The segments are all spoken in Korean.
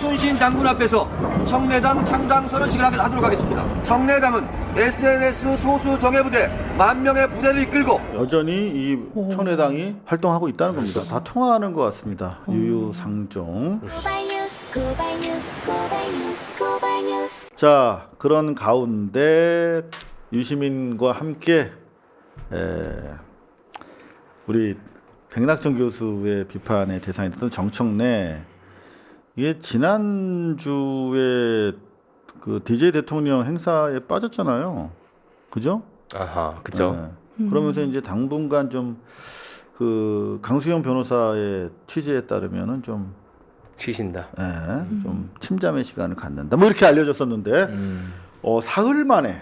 이순신 장군 앞에서 청래당 창당 선언식을 하도록 하겠습니다. 청래당은 SNS 소수 정예부대 10,000명의 부대를 이끌고 여전히 이 청래당이 활동하고 있다는 겁니다. 다 통화하는 것 같습니다. 유유상종. 자, 그런 가운데 유시민과 함께 우리 백낙천 교수의 비판의 대상이 됐던 정청래, 이게 지난주에 그 DJ 대통령 행사에 빠졌잖아요. 그죠? 아하, 그죠. 네. 그러면서 이제 당분간 좀 그 강수영 변호사의 취재에 따르면은 좀 쉬신다. 좀 침잠의 시간을 갖는다. 뭐 이렇게 알려졌었는데 사흘 만에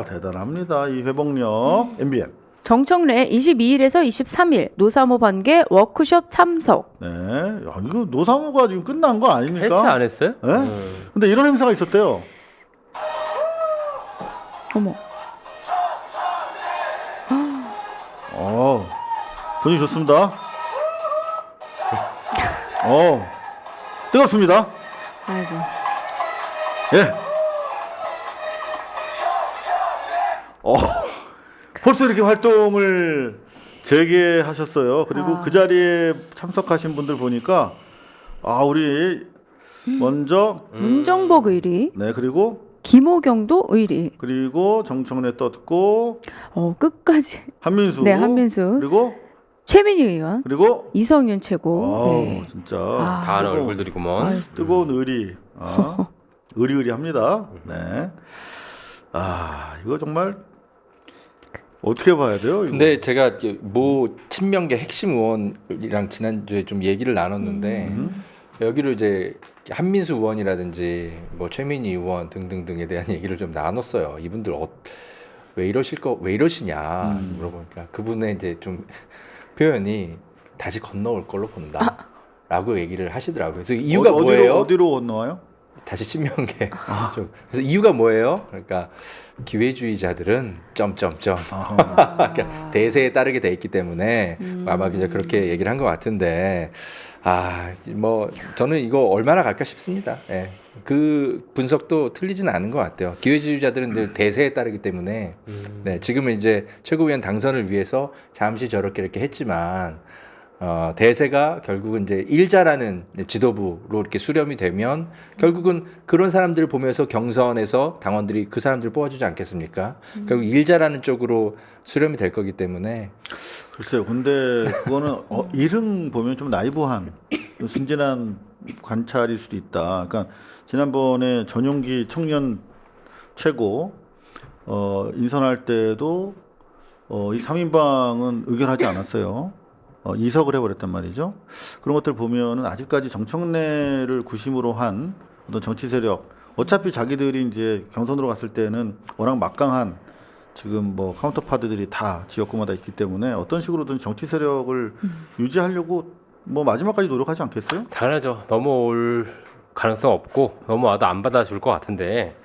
대단합니다. 이 회복력. MBN. 정청래 22일에서 23일 노사모 반개 워크숍 참석. 네. 야, 이거 노사모가 지금 끝난 거 아닙니까? 해체 안 했어요? 네? 근데 이런 행사가 있었대요. 어머. 분위기 좋습니다. 뜨겁습니다. 아이고. 예. 벌써 이렇게 활동을 재개하셨어요. 그리고 그 자리에 참석하신 분들 보니까 우리 먼저 문정복 의리. 네, 그리고 김호경도 의리. 그리고 정청래 떴고 끝까지. 한민수. 네, 한민수. 그리고 최민희 의원. 그리고 이성윤 최고. 네. 진짜 다 아는 얼굴들이구먼. 뜨거운 의리. 의리의리합니다. 네. 이거 정말 어떻게 봐야 돼요? 이거? 근데 제가 모 친명계 핵심 의원이랑 지난주에 좀 얘기를 나눴는데 여기로 이제 한민수 의원이라든지 뭐 최민희 의원 등등등에 대한 얘기를 좀 나눴어요. 이분들 왜 이러시냐 물어보니까 그분의 이제 좀 표현이 다시 건너올 걸로 본다라고 얘기를 하시더라고요. 그래서 이유가 뭐예요? 어디로 건너와요? 다시 친명계. 그래서 이유가 뭐예요? 그러니까 기회주의자들은 점점점 그러니까 대세에 따르게 돼 있기 때문에 아마 이제 그렇게 얘기를 한 것 같은데 뭐 저는 이거 얼마나 갈까 싶습니다. 예. 그 분석도 틀리지는 않은 것 같아요. 기회주의자들은 늘 대세에 따르기 때문에 네, 지금은 이제 최고위원 당선을 위해서 잠시 저렇게 이렇게 했지만 대세가 결국은 이제 일자라는 지도부로 이렇게 수렴이 되면 결국은 그런 사람들을 보면서 경선에서 당원들이 그 사람들을 뽑아주지 않겠습니까? 결국 일자라는 쪽으로 수렴이 될 거기 때문에. 글쎄요. 근데 그거는 이름 보면 좀 나이브한 순진한 관찰일 수도 있다. 그러니까 지난번에 전용기 청년 최고 인선할 때도 이 3인방은 의결하지 않았어요. 이석을 해버렸단 말이죠. 그런 것들 보면은 아직까지 정청래를 구심으로 한 어떤 정치 세력, 어차피 자기들이 이제 경선으로 갔을 때는 워낙 막강한 지금 뭐 카운터파드들이 다 지역구마다 있기 때문에 어떤 식으로든 정치 세력을 유지하려고 뭐 마지막까지 노력하지 않겠어요? 당연하죠. 넘어올 가능성 없고 넘어와도 안 받아줄 것 같은데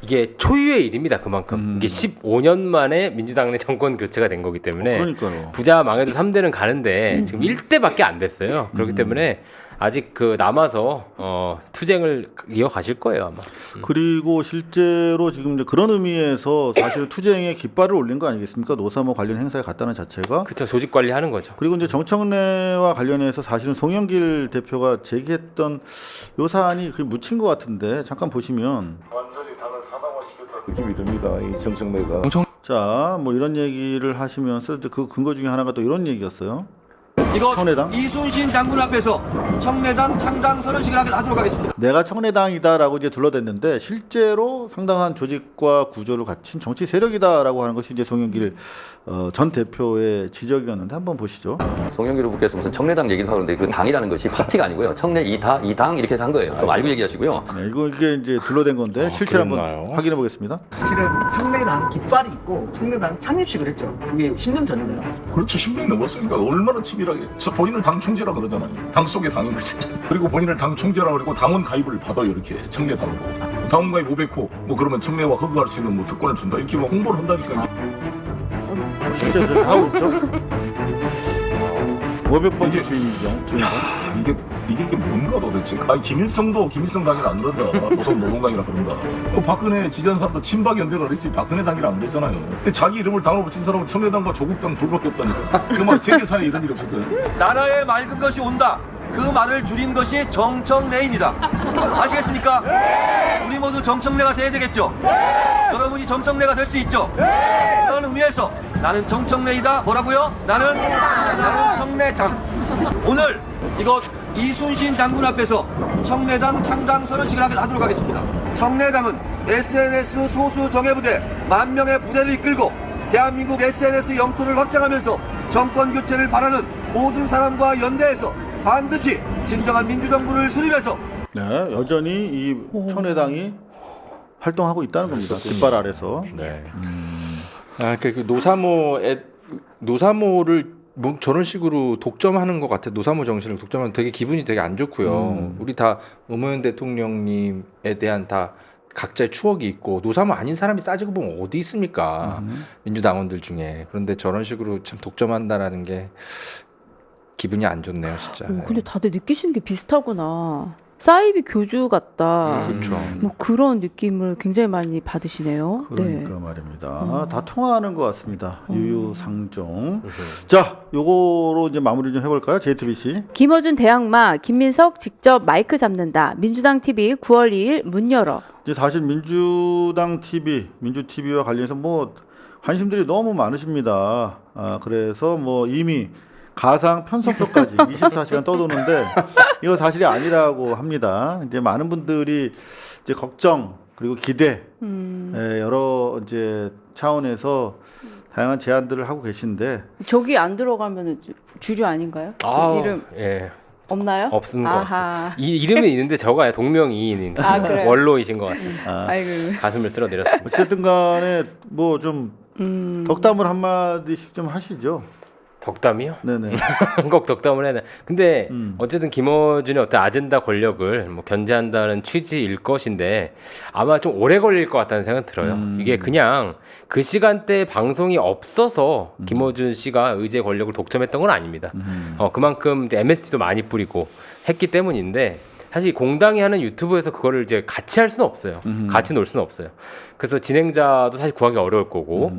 이게 초유의 일입니다. 그만큼 이게 15년 만에 민주당 내 정권 교체가 된 거기 때문에 그러니까요. 부자 망해도 3대는 가는데 지금 1대밖에 안 됐어요. 그렇기 때문에 아직 그 남아서 투쟁을 이어가실 거예요 아마. 그리고 실제로 지금 이제 그런 의미에서 사실 투쟁의 깃발을 올린 거 아니겠습니까? 노사모 관련 행사에 갔다는 자체가. 그렇죠. 조직 관리하는 거죠. 그리고 이제 정청래와 관련해서 사실은 송영길 대표가 제기했던 요 사안이 그게 묻힌 것 같은데 잠깐 보시면 완전히 당을 사당화시켰다는 느낌이 듭니다. 이 정청래가. 자, 뭐 이런 얘기를 하시면서 그 근거 중에 하나가 또 이런 얘기였어요. 이거 청래당? 이순신 장군 앞에서 청래당 창당 선언식을 하도록 하겠습니다. 내가 청래당이다라고 이제 둘러댔는데 실제로 상당한 조직과 구조를 갖춘 정치 세력이다라고 하는 것이 이제 송영길 전 대표의 지적이었는데 한번 보시죠. 송영길 후보께서 무슨 청래당 얘기를 하는데 그 당이라는 것이 파티가 아니고요. 청래 이 당 이렇게 해서 한 거예요. 좀 알고 얘기하시고요. 네, 이게 이제 둘러댄 건데 실체를 한번 확인해 보겠습니다. 실은 청래당 깃발이 있고 청래당 창립식을 했죠. 그게 10년 전이네요. 그렇죠. 10년 넘었으니까 얼마나 치밀하게. 본인을 당 총재라 그러잖아요. 당 속의 당인 거지. 그리고 본인을 당 총재라 그러고 당원 가입을 받아 이렇게 청래당으로. 당원 가입 500호 뭐 그러면 청래와 허그할 수 있는 뭐 특권을 준다 이렇게 뭐 홍보를 한다니까. 실제 다 하고 있죠. 500번째 주인이죠. 이게 이게 뭔가 도대체. 아니 김일성도 김일성 당이라 안 그런다. 조선 노동당이라 그런다. 박근혜 지지한 사람도 친박 연대가 그랬지 박근혜 당이라 안 되잖아요. 근데 자기 이름을 당으로 붙인 사람은 청래당과 조국당 둘밖에 없다니까. 그말 세계사에 이런 일이 없을 거예요. 나라에 맑은 것이 온다. 그 말을 줄인 것이 정청래입니다. 아시겠습니까? 우리 모두 정청래가 돼야 되겠죠? 여러분이 정청래가 될 수 있죠? 그런 의미에서 나는 정청래이다. 뭐라고요? 나는 청래당. 오늘 이곳 이순신 장군 앞에서 청래당 창당 선언식을 하도록 하겠습니다. 청래당은 SNS 소수 정예부대 10,000명의 부대를 이끌고 대한민국 SNS 영토를 확장하면서 정권 교체를 바라는 모든 사람과 연대해서 반드시 진정한 민주정부를 수립해서 네, 여전히 이 청래당이 활동하고 있다는 겁니다. 깃발 아래서. 네. 그 노사모를 뭐 저런 식으로 독점하는 것 같아. 노사모 정신을 독점하면 되게 기분이 되게 안 좋고요. 우리 다 노무현 대통령님에 대한 다 각자의 추억이 있고 노사모 아닌 사람이 따지고 보면 어디 있습니까? 민주당원들 중에. 그런데 저런 식으로 참 독점한다라는 게 기분이 안 좋네요, 진짜. 근데 다들 느끼시는 게 비슷하구나. 사이비 교주 같다. 그렇죠. 뭐 그런 느낌을 굉장히 많이 받으시네요. 그러니까 네. 말입니다. 다 통하는 것 같습니다. 유유상종. 자, 요거로 이제 마무리 좀 해볼까요? JTBC. 김어준 대항마, 김민석 직접 마이크 잡는다. 민주당 TV 9월 2일 문 열어. 이제 사실 민주당 TV, 민주 TV와 관련해서 뭐 관심들이 너무 많으십니다. 그래서 뭐 이미 가상 편성표까지 24시간 떠도는데 이거 사실이 아니라고 합니다. 이제 많은 분들이 이제 걱정 그리고 기대 여러 이제 차원에서 다양한 제안들을 하고 계신데 저기 안 들어가면 주류 아닌가요? 그 이름 예. 없나요? 없는 것 아하. 같습니다. 이 이름은 있는데 저가 동명이인인 그래요? 원로이신 것 같습니다. 아이고. 가슴을 쓸어내렸습니다. 어쨌든 간에 뭐 좀 덕담을 한마디씩 좀 하시죠. 덕담이요? 네네. 꼭 덕담을 해야 돼. 근데 음. 어쨌든 김어준의 어떤 아젠다 권력을 뭐 견제한다는 취지일 것인데 아마 좀 오래 걸릴 것 같다는 생각은 들어요. 이게 그냥 그 시간대에 방송이 없어서 김어준 씨가 의제 권력을 독점했던 건 아닙니다. 그만큼 이제 MSG도 많이 뿌리고 했기 때문인데 사실 공당이 하는 유튜브에서 그거를 이제 같이 할 수는 없어요. 같이 놀 수는 없어요. 그래서 진행자도 사실 구하기 어려울 거고,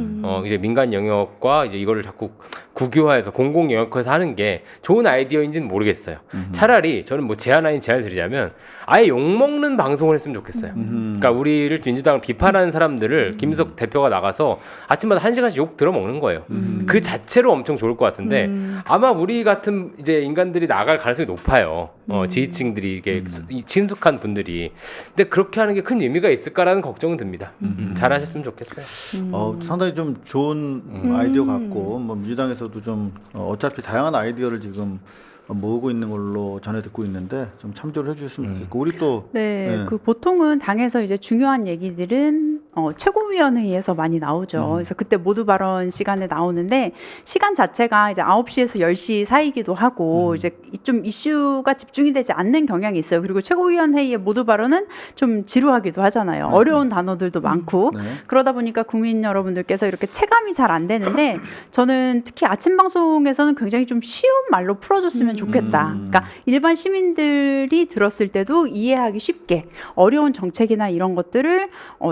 이제 민간 영역과 이제 이거를 자꾸 국유화해서 공공 영역화해서 하는 게 좋은 아이디어인지는 모르겠어요. 차라리 저는 뭐 제안 아닌 제안을 드리자면 아예 욕먹는 방송을 했으면 좋겠어요. 그러니까 우리를 민주당을 비판하는 사람들을 김석 대표가 나가서 아침마다 1시간씩 욕 들어먹는 거예요. 그 자체로 엄청 좋을 것 같은데 아마 우리 같은 이제 인간들이 나갈 가능성이 높아요. 지지층들이 이게 친숙한 분들이. 근데 그렇게 하는 게 큰 의미가 있을까라는 걱정은 듭니다. 잘하셨으면 좋겠어요. 상당히 좀 좋은 아이디어 같고 뭐 민주당에서도 좀 어차피 다양한 아이디어를 지금 모으고 있는 걸로 전해 듣고 있는데 좀 참조를 해주셨으면 좋겠고 우리 또 네, 그 보통은 당에서 이제 중요한 얘기들은 최고위원회의에서 많이 나오죠. 그래서 그때 모두 발언 시간에 나오는데 시간 자체가 이제 9시에서 10시 사이기도 하고 이제 좀 이슈가 집중이 되지 않는 경향이 있어요. 그리고 최고위원회의의 모두 발언은 좀 지루하기도 하잖아요. 어려운 단어들도 많고 그러다 보니까 국민 여러분들께서 이렇게 체감이 잘 안 되는데 저는 특히 아침 방송에서는 굉장히 좀 쉬운 말로 풀어줬으면 좋겠다. 그러니까 일반 시민들이 들었을 때도 이해하기 쉽게 어려운 정책이나 이런 것들을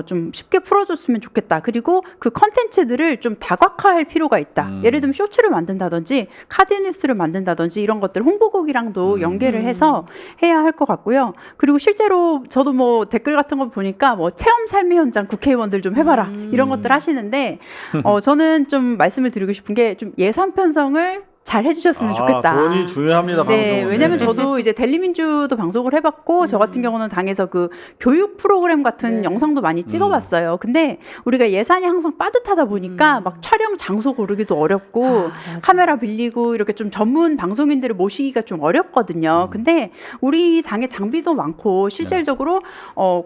좀 쉽게 풀어줬으면 좋겠다. 그리고 그 컨텐츠들을 좀 다각화할 필요가 있다. 예를 들면 쇼츠를 만든다든지 카드뉴스를 만든다든지 이런 것들 홍보국이랑도 연계를 해서 해야 할 것 같고요. 그리고 실제로 저도 뭐 댓글 같은 거 보니까 뭐 체험 삶의 현장 국회의원들 좀 해봐라 이런 것들 하시는데 저는 좀 말씀을 드리고 싶은 게 좀 예산 편성을 잘 해주셨으면 좋겠다. 돈이 중요합니다. 네, 방송은. 왜냐면 저도 이제 델리민주도 방송을 해봤고 저 같은 경우는 당에서 그 교육 프로그램 같은 영상도 많이 찍어봤어요. 근데 우리가 예산이 항상 빠듯하다 보니까 막 촬영 장소 고르기도 어렵고 카메라 빌리고 이렇게 좀 전문 방송인들을 모시기가 좀 어렵거든요. 근데 우리 당에 장비도 많고 실질적으로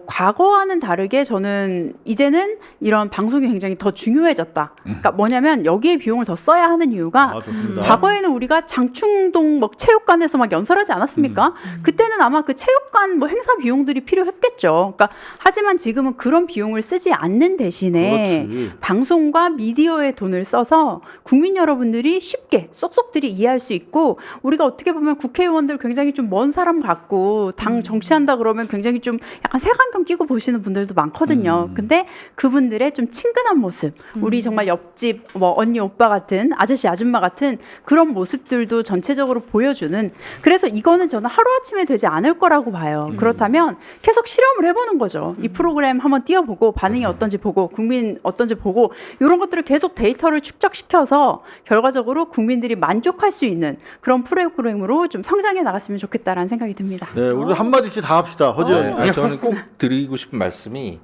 과거와는 다르게 저는 이제는 이런 방송이 굉장히 더 중요해졌다. 그러니까 뭐냐면 여기에 비용을 더 써야 하는 이유가 좋습니다. 과거 과거에는 우리가 장충동 뭐 체육관에서 막 연설하지 않았습니까? 그때는 아마 그 체육관 뭐 행사 비용들이 필요했겠죠. 그러니까 하지만 지금은 그런 비용을 쓰지 않는 대신에 그렇지. 방송과 미디어에 돈을 써서 국민 여러분들이 쉽게 쏙쏙들이 이해할 수 있고 우리가 어떻게 보면 국회의원들 굉장히 좀 먼 사람 같고 당 정치한다 그러면 굉장히 좀 약간 색안경 끼고 보시는 분들도 많거든요. 근데 그분들의 좀 친근한 모습, 우리 정말 옆집 뭐 언니 오빠 같은 아저씨 아줌마 같은 그런 모습들도 전체적으로 보여주는 그래서 이거는 저는 하루아침에 되지 않을 거라고 봐요. 그렇다면 계속 실험을 해보는 거죠. 이 프로그램 한번 띄워보고 반응이 어떤지 보고 국민 어떤지 보고 이런 것들을 계속 데이터를 축적시켜서 결과적으로 국민들이 만족할 수 있는 그런 프로그램으로 좀 성장해 나갔으면 좋겠다라는 생각이 듭니다. 네, 우리 한 마디씩 다 합시다. 허지연. 아니, 저는 꼭 드리고 싶은 말씀이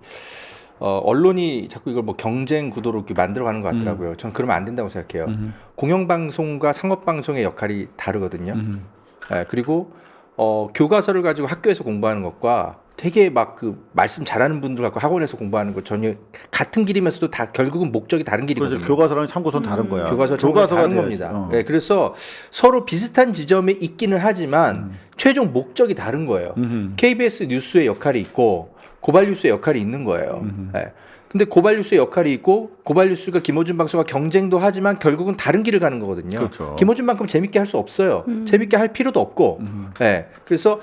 언론이 자꾸 이걸 뭐 경쟁 구도로 이렇게 만들어가는 것 같더라고요. 저는 그러면 안 된다고 생각해요. 공영방송과 상업방송의 역할이 다르거든요. 그리고 교과서를 가지고 학교에서 공부하는 것과 되게 막 그 말씀 잘하는 분들 갖고 학원에서 공부하는 거 전혀 같은 길이면서도 다 결국은 목적이 다른 길이거든요. 그렇죠. 교과서랑 참고서는 다른 거야. 교과서가 다른 겁니다. 네, 그래서 서로 비슷한 지점에 있기는 하지만 최종 목적이 다른 거예요. KBS 뉴스의 역할이 있고 고발 뉴스의 역할이 있는 거예요. 네. 근데 고발 뉴스의 역할이 있고 고발 뉴스가 김어준 방송과 경쟁도 하지만 결국은 다른 길을 가는 거거든요. 그렇죠. 김어준만큼 재밌게 할 수 없어요. 재밌게 할 필요도 없고. 네. 그래서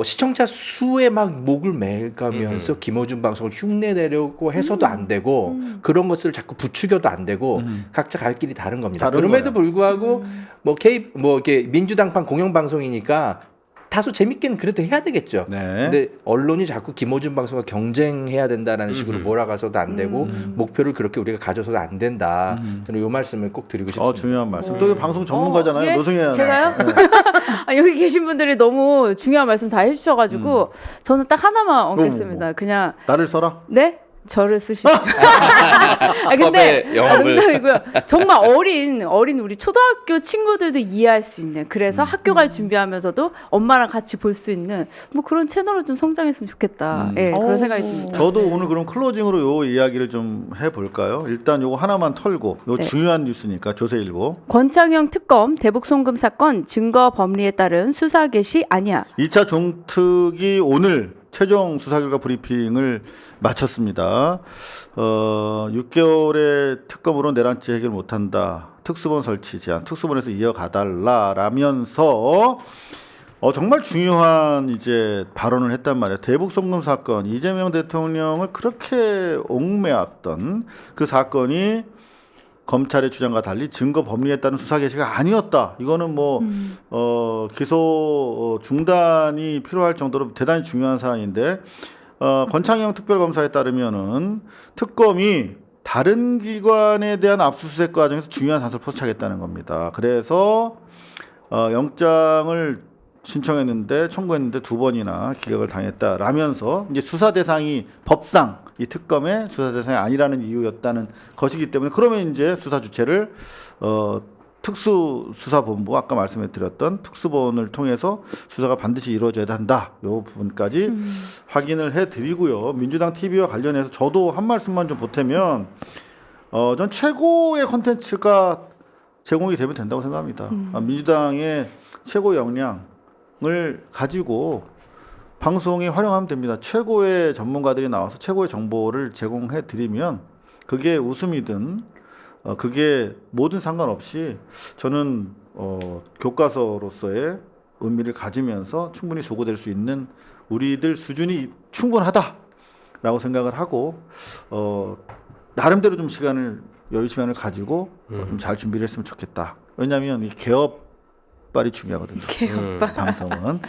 시청자 수에 막 목을 매가면서 김어준 방송을 흉내내려고 해서도 안 되고 그런 것을 자꾸 부추겨도 안 되고 각자 갈 길이 다른 겁니다. 다른 그럼에도 거야. 불구하고 이렇게 민주당판 공영방송이니까 다소 재밌게는 그래도 해야 되겠죠. 네. 근데 언론이 자꾸 김어준 방송과 경쟁해야 된다는 식으로 몰아가서도 안 되고 목표를 그렇게 우리가 가져서도 안 된다. 저는 이 말씀을 꼭 드리고 싶습니다. 중요한 말씀. 또 방송 전문가잖아요. 예? 노승현. 제가요? 네. 아, 여기 계신 분들이 너무 중요한 말씀 다 해주셔가지고 저는 딱 하나만 얹겠습니다. 그냥 나를 써라. 네? 저를 쓰십시오. 근데 섭외 영업을. 농담이고요. 정말 어린 우리 초등학교 친구들도 이해할 수 있는 그래서 학교까지 준비하면서도 엄마랑 같이 볼 수 있는 뭐 그런 채널로 좀 성장했으면 좋겠다. 예, 그런 생각이 듭니다. 저도 오늘 그럼 클로징으로 요 이야기를 좀 해볼까요? 일단 요거 하나만 털고 요 네. 중요한 뉴스니까 조세일보. 권창형 특검 대북 송금 사건 증거 법리에 따른 수사 개시 아니야. 2차 종특이 오늘 최종 수사 결과 브리핑을 마쳤습니다. 6개월의 특검으로 내란죄 해결 못한다. 특수본 설치 제한, 특수본에서 이어가달라라면서 정말 중요한 이제 발언을 했단 말이에요. 대북 송금 사건, 이재명 대통령을 그렇게 옥매었던 그 사건이 검찰의 주장과 달리 증거 법리에 따른 수사 개시가 아니었다. 이거는 뭐 기소 중단이 필요할 정도로 대단히 중요한 사안인데 권창형 특별검사에 따르면은 특검이 다른 기관에 대한 압수수색 과정에서 중요한 단서를 포착했다는 겁니다. 그래서 영장을 신청했는데 청구했는데 2번이나 기각을 당했다라면서 이제 수사 대상이 법상 이 특검의 수사 대상이 아니라는 이유였다는 것이기 때문에 그러면 이제 수사 주체를 특수수사본부 아까 말씀해드렸던 특수본을 통해서 수사가 반드시 이루어져야 한다. 이 부분까지 확인을 해드리고요. 민주당 TV와 관련해서 저도 한 말씀만 좀 보태면 전 최고의 콘텐츠가 제공이 되면 된다고 생각합니다. 민주당의 최고 역량을 가지고 방송에 활용하면 됩니다. 최고의 전문가들이 나와서 최고의 정보를 제공해 드리면 그게 웃음이든 그게 뭐든 상관없이 저는 교과서로서의 의미를 가지면서 충분히 소구될 수 있는 우리들 수준이 충분하다라고 생각을 하고 나름대로 좀 여유 시간을 가지고 좀 잘 준비를 했으면 좋겠다. 왜냐하면 이 개업발이 중요하거든요. 개업발. 방송은.